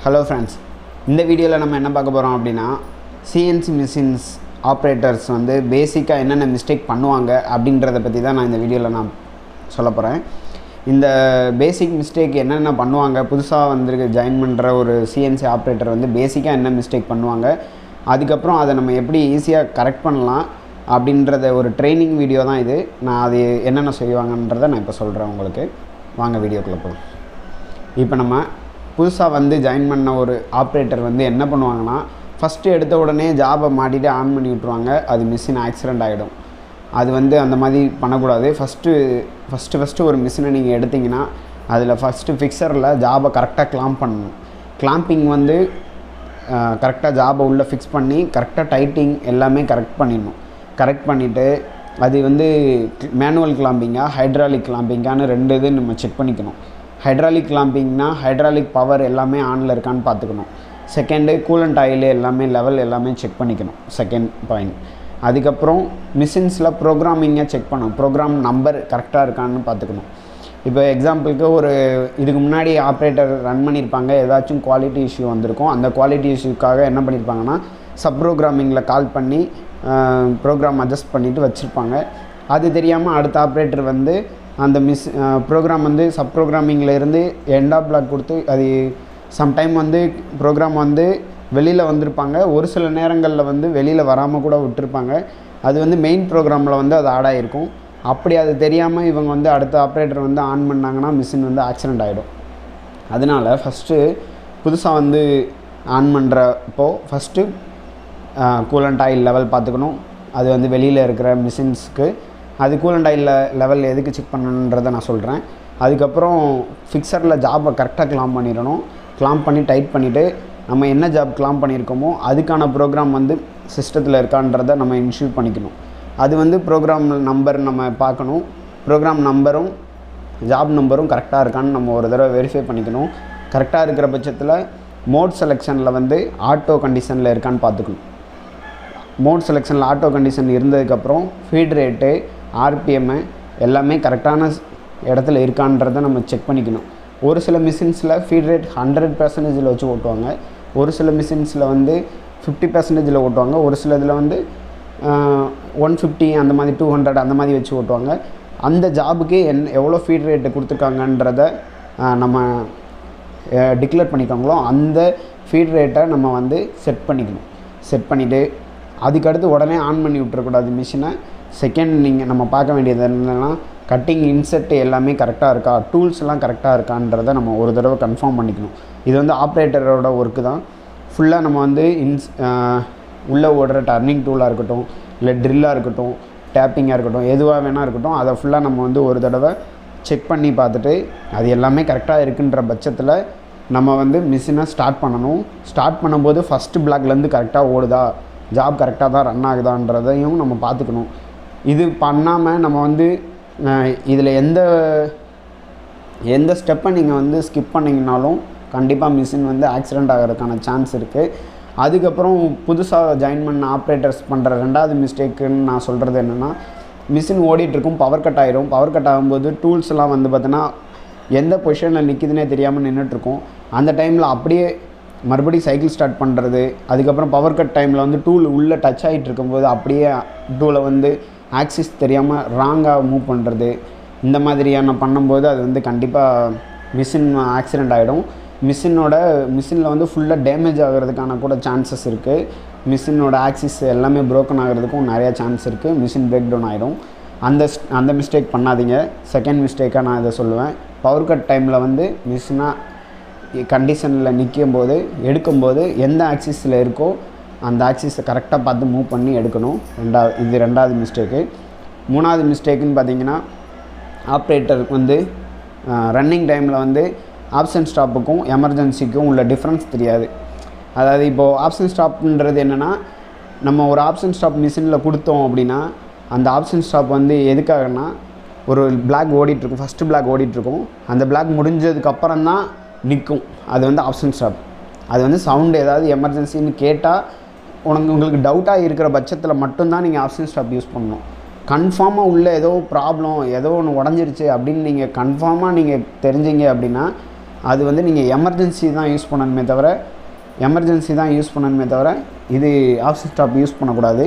Hello friends, இந்த வீடியோவில் நம்ம என்ன பார்க்க போகிறோம் அப்படின்னா சிஎன்சி மிஷின்ஸ் ஆப்ரேட்டர்ஸ் வந்து பேசிக்காக என்னென்ன மிஸ்டேக் பண்ணுவாங்க அப்படின்றத பற்றி தான் நான் இந்த வீடியோவில் நான் சொல்ல போகிறேன். இந்த பேசிக் மிஸ்டேக் என்னென்ன பண்ணுவாங்க, புதுசாக வந்துருக்கு ஜாயின் பண்ணுற ஒரு சிஎன்சி ஆப்ரேட்டர் வந்து பேசிக்காக என்ன மிஸ்டேக் பண்ணுவாங்க, அதுக்கப்புறம் அதை நம்ம எப்படி ஈஸியாக கரெக்ட் பண்ணலாம் அப்படின்றத ஒரு ட்ரைனிங் வீடியோ தான் இது. நான் அது என்னென்ன செய்வாங்கன்றதை நான் இப்போ சொல்கிறேன் உங்களுக்கு. வாங்க வீடியோக்குள்ளே போகலாம். இப்போ நம்ம புதுசாக வந்து ஜாயின் பண்ண ஒரு ஆப்ரேட்டர் வந்து என்ன பண்ணுவாங்கன்னா, ஃபஸ்ட்டு எடுத்த உடனே ஜாபை மாட்டிட்டு ஆன் பண்ணி விட்ருவாங்க. அது மிஷின் ஆக்சிடெண்ட் ஆகிடும். அது வந்து அந்த மாதிரி பண்ணக்கூடாது. ஃபஸ்ட்டு ஒரு மிஷினை நீங்கள் எடுத்திங்கன்னா அதில் ஃபஸ்ட்டு ஃபிக்சரில் ஜாபை கரெக்டாக கிளாம்ப் பண்ணணும். கிளாம்பிங் வந்து கரெக்டாக ஜாபை உள்ளே ஃபிக்ஸ் பண்ணி கரெக்டாக டைட்டிங் எல்லாமே கரெக்ட் பண்ணிடணும். கரெக்ட் பண்ணிவிட்டு அது வந்து மேனுவல் கிளாம்பிங்காக ஹைட்ராலிக் கிளாம்பிங்கான்னு ரெண்டு இது நம்ம செக் பண்ணிக்கணும். ஹைட்ராலிக் கிளாம்பிங்னா ஹைட்ராலிக் பவர் எல்லாமே ஆனில் இருக்கான்னு பார்த்துக்கணும். செகண்டு கூலண்ட் ஆயில் எல்லாமே லெவல் எல்லாமே செக் பண்ணிக்கணும். Second point. அதுக்கப்புறம் மிஷின்ஸில் ப்ரோக்ராமிங்கை செக் பண்ணணும். ப்ரோக்ராம் நம்பர் கரெக்டாக இருக்கான்னு பார்த்துக்கணும். இப்போ எக்ஸாம்பிளுக்கு ஒரு இதுக்கு முன்னாடி ஆப்ரேட்டர் ரன் பண்ணியிருப்பாங்க, ஏதாச்சும் குவாலிட்டி இஷ்யூ வந்திருக்கும். அந்த குவாலிட்டி இஷ்யூக்காக என்ன பண்ணியிருப்பாங்கன்னா, சப் ப்ரோக்ராமிங்கில் கால் பண்ணி ப்ரோக்ராம் அட்ஜஸ்ட் பண்ணிவிட்டு வச்சுருப்பாங்க. அது தெரியாமல் அடுத்த ஆப்ரேட்டர் வந்து அந்த ப்ரோக்ராம் வந்து சப் ப்ரோக்ராமிங்கில் இருந்து எண்ட் ஆஃப் பிளாக் கொடுத்து அது சம்டைம் வந்து ப்ரோக்ராம் வந்து வெளியில் வந்திருப்பாங்க. ஒரு சில நேரங்களில் வந்து வெளியில் வராமல் கூட விட்டுருப்பாங்க. அது வந்து மெயின் ப்ரோக்ராமில் வந்து அது ஆட் ஆகிருக்கும். அப்படி அது தெரியாமல் இவங்க வந்து அடுத்த ஆப்ரேட்டர் வந்து ஆன் பண்ணாங்கன்னா மிஷின் வந்து ஆக்சிடெண்ட் ஆகிடும். அதனால் ஃபஸ்ட்டு புதுசாக வந்து ஆன் பண்ணுறப்போ ஃபஸ்ட்டு கூலண்ட் ஆயில் லெவல் பார்த்துக்கணும். அது வந்து வெளியில் இருக்கிற மிஷின்ஸுக்கு அது கூலண்ட் ஆயில் லெவல் எதுக்கு செக் பண்ணணுன்றதை நான் சொல்கிறேன். அதுக்கப்புறம் ஃபிக்சரில் ஜாபை கரெக்டாக கிளாம்ப் பண்ணிடணும். கிளாம்ப் பண்ணி டைட் பண்ணிவிட்டு நம்ம என்ன ஜாப் கிளாம்ப் பண்ணியிருக்கோமோ அதுக்கான ப்ரோக்ராம் வந்து சிஸ்டத்தில் இருக்கான்றதை நம்ம இன்ஷூர் பண்ணிக்கணும். அது வந்து ப்ரோக்ராம் நம்பர் நம்ம பார்க்கணும். ப்ரோக்ராம் நம்பரும் ஜாப் நம்பரும் கரெக்டாக இருக்கான்னு நம்ம ஒரு தடவை வெரிஃபை பண்ணிக்கணும். கரெக்டாக இருக்கிற பட்சத்தில் மோட் செலெக்ஷனில் வந்து ஆட்டோ கண்டிஷனில் இருக்கான்னு பார்த்துக்கணும். மோட் செலெக்ஷனில் ஆட்டோ கண்டிஷன் இருந்ததுக்கப்புறம் ஃபீட் ரேட்டு, ஆர்பிஎம்மு எல்லாமே கரெக்டான இடத்துல இருக்கான்றதை நம்ம செக் பண்ணிக்கணும். ஒரு சில மிஷின்ஸில் ஃபீட் ரேட் 100% வச்சு ஓட்டுவாங்க. ஒரு சில மிஷின்ஸில் வந்து 50% ஓட்டுவாங்க. ஒரு சில இதில் வந்து 150 அந்த மாதிரி 200 அந்த மாதிரி வச்சு ஓட்டுவாங்க. அந்த ஜாபுக்கு எவ்வளோ ஃபீட் ரேட்டு கொடுத்துருக்காங்கன்றத நம்ம டிக்ளேர் பண்ணிக்கோங்களோ அந்த ஃபீட் ரேட்டை நம்ம வந்து செட் பண்ணிக்கணும். செட் பண்ணிவிட்டு அதுக்கடுத்து உடனே ஆன் பண்ணி விட்டுறக்கூடாது மிஷினை. செகண்ட் நம்ம பார்க்க வேண்டியது என்னென்னா, கட்டிங் இன்செட் எல்லாமே கரெக்டாக இருக்கா, டூல்ஸ்லாம் கரெக்டாக இருக்கான்றதை நம்ம ஒரு தடவை கன்ஃபார்ம் பண்ணிக்கணும். இது வந்து ஆப்ரேட்டரோட ஒர்க்கு தான். ஃபுல்லாக நம்ம வந்து உள்ளே ஓடுற டர்னிங் டூலாக இருக்கட்டும், இல்லை ட்ரில்லாக இருக்கட்டும், டேப்பிங்காக இருக்கட்டும், எதுவாக வேணா இருக்கட்டும், அதை ஃபுல்லாக நம்ம வந்து ஒரு தடவை செக் பண்ணி பார்த்துட்டு அது எல்லாமே கரெக்டாக இருக்குன்ற பட்சத்தில் நம்ம வந்து மிஷினை ஸ்டார்ட் பண்ணணும். ஸ்டார்ட் பண்ணும்போது ஃபஸ்ட்டு பிளாக்லேருந்து கரெக்டாக ஓடுதா, ஜாப் கரெக்டாக தான் ரன் ஆகுதான்றதையும் நம்ம பார்த்துக்கணும். இது பண்ணாமல் நம்ம வந்து இதில் எந்த ஸ்டெப்பை நீங்கள் வந்து ஸ்கிப் பண்ணிங்கனாலும் கண்டிப்பாக மிஷின் வந்து ஆக்சிடெண்ட் ஆகிறதுக்கான சான்ஸ் இருக்குது. அதுக்கப்புறம் புதுசாக ஜாயின் பண்ண ஆப்ரேட்டர்ஸ் பண்ணுற ரெண்டாவது மிஸ்டேக்குன்னு நான் சொல்கிறது என்னென்னா, மிஷின் ஓடிட்டுருக்கும், பவர் கட் ஆகிரும். பவர் கட் ஆகும்போது டூல்ஸ்லாம் வந்து பார்த்தீங்கன்னா எந்த பொசிஷனில் நிற்கிதுன்னே தெரியாமல் நின்றுட்டுருக்கும். அந்த டைமில் அப்படியே மறுபடியும் சைக்கிள் ஸ்டார்ட் பண்ணுறது, அதுக்கப்புறம் பவர் கட் டைமில் வந்து டூல் உள்ளே டச் ஆகிட்டு இருக்கும்போது அப்படியே டூலை வந்து ஆக்சிஸ் தெரியாமல் ராங்காக மூவ் பண்ணுறது, இந்த மாதிரியான பண்ணும்போது அது வந்து கண்டிப்பாக மிஷின் ஆக்சிடெண்ட் ஆகிடும். மிஷினில் வந்து ஃபுல்லாக டேமேஜ் ஆகிறதுக்கான கூட சான்சஸ் இருக்குது. மிஷினோட ஆக்சிஸ் எல்லாமே ப்ரோக்கன் ஆகிறதுக்கும் நிறையா சான்ஸ் இருக்குது. மிஷின் பிரேக் டவுன் ஆகிடும். அந்த மிஸ்டேக் பண்ணாதீங்க. செகண்ட் மிஸ்டேக்காக நான் இதை சொல்லுவேன். பவர் கட் டைமில் வந்து மிஷினாக கண்டிஷனில் எடுக்கும்போது எந்த ஆக்சிஸில் இருக்கோ அந்த ஆக்சிஸை கரெக்டாக பார்த்து மூவ் பண்ணி எடுக்கணும். இது ரெண்டாவது மிஸ்டேக்கு. மூணாவது மிஸ்டேக்குன்னு பார்த்தீங்கன்னா, ஆப்ரேட்டர் வந்து ரன்னிங் டைமில் வந்து ஆப்ஷன் ஸ்டாப்புக்கும் எமர்ஜென்சிக்கும் உள்ள டிஃப்ரென்ஸ் தெரியாது. அதாவது இப்போது ஆப்ஷன் ஸ்டாப்ன்றது என்னென்னா, நம்ம ஒரு ஆப்ஷன் ஸ்டாப் மிஷினில் கொடுத்தோம் அப்படின்னா அந்த ஆப்ஷன் ஸ்டாப் வந்து எதுக்காகனா, ஒரு பிளாக் ஓடிட்டுருக்கும், ஃபஸ்ட்டு பிளாக் ஓடிட்டுருக்கும். அந்த பிளாக் முடிஞ்சதுக்கப்புறம் தான் நிற்கும். அது வந்து ஆப்ஷன் ஸ்டாப். அது வந்து சவுண்டு ஏதாவது எமர்ஜென்சின்னு கேட்டால் உங்களுக்கு டவுட்டாக இருக்கிற பட்சத்தில் மட்டும்தான் நீங்கள் ஆப்ஷன் ஸ்டாப் யூஸ் பண்ணணும். கன்ஃபார்மாக உள்ள ஏதோ ப்ராப்ளம், ஏதோ ஒன்று உடஞ்சிருச்சு அப்படின்னு நீங்கள் கன்ஃபார்மாக நீங்கள் தெரிஞ்சிங்க அப்படின்னா அது வந்து நீங்கள் எமர்ஜென்சி தான் யூஸ் பண்ணணுமே தவிர இது ஆஃப் ஸ்டாப் யூஸ் பண்ணக்கூடாது.